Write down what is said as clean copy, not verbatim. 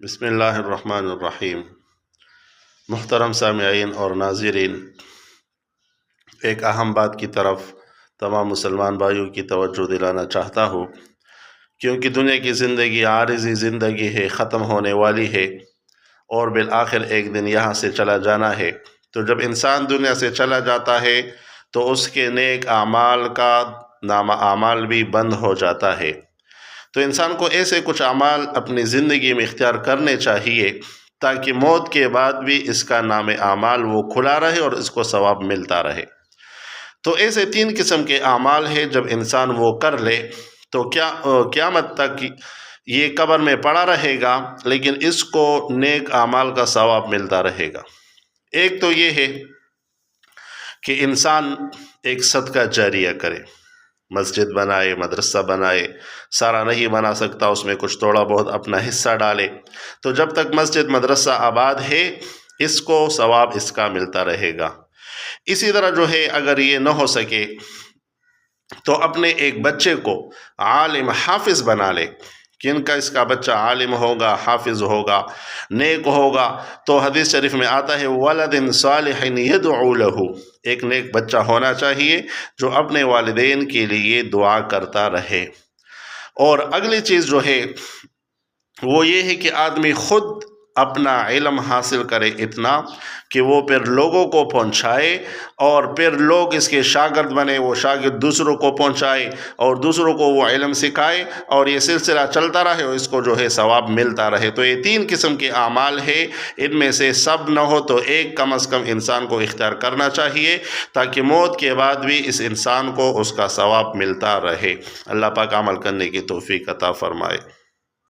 بسم اللہ الرحمن الرحیم۔ محترم سامعین اور ناظرین، ایک اہم بات کی طرف تمام مسلمان بھائیوں کی توجہ دلانا چاہتا ہوں، کیونکہ دنیا کی زندگی عارضی زندگی ہے، ختم ہونے والی ہے اور بالآخر ایک دن یہاں سے چلا جانا ہے۔ تو جب انسان دنیا سے چلا جاتا ہے تو اس کے نیک اعمال کا نامہ اعمال بھی بند ہو جاتا ہے۔ تو انسان کو ایسے کچھ اعمال اپنی زندگی میں اختیار کرنے چاہیے تاکہ موت کے بعد بھی اس کا نام اعمال وہ کھلا رہے اور اس کو ثواب ملتا رہے۔ تو ایسے 3 قسم کے اعمال ہیں، جب انسان وہ کر لے تو قیامت تک یہ قبر میں پڑا رہے گا، لیکن اس کو نیک اعمال کا ثواب ملتا رہے گا۔ ایک تو یہ ہے کہ انسان ایک صدقہ جاریہ کرے، مسجد بنائے، مدرسہ بنائے، سارا نہیں بنا سکتا، اس میں کچھ تھوڑا بہت اپنا حصہ ڈالے، تو جب تک مسجد مدرسہ آباد ہے اس کو ثواب اس کا ملتا رہے گا۔ اسی طرح جو ہے اگر یہ نہ ہو سکے تو اپنے ایک بچے کو عالم حافظ بنا لے، کن کا اس کا بچہ عالم ہوگا، حافظ ہوگا، نیک ہوگا، تو حدیث شریف میں آتا ہے ولد صالح یدعو له، ایک نیک بچہ ہونا چاہیے جو اپنے والدین کے لیے دعا کرتا رہے۔ اور اگلی چیز جو ہے وہ یہ ہے کہ آدمی خود اپنا علم حاصل کرے اتنا کہ وہ پھر لوگوں کو پہنچائے اور پھر لوگ اس کے شاگرد بنے، وہ شاگرد دوسروں کو پہنچائے اور دوسروں کو وہ علم سکھائے اور یہ سلسلہ چلتا رہے اور اس کو جو ہے ثواب ملتا رہے۔ تو یہ 3 قسم کے اعمال ہے، ان میں سے سب نہ ہو تو ایک کم از کم انسان کو اختیار کرنا چاہیے تاکہ موت کے بعد بھی اس انسان کو اس کا ثواب ملتا رہے۔ اللہ پاک عمل کرنے کی توفیق عطا فرمائے۔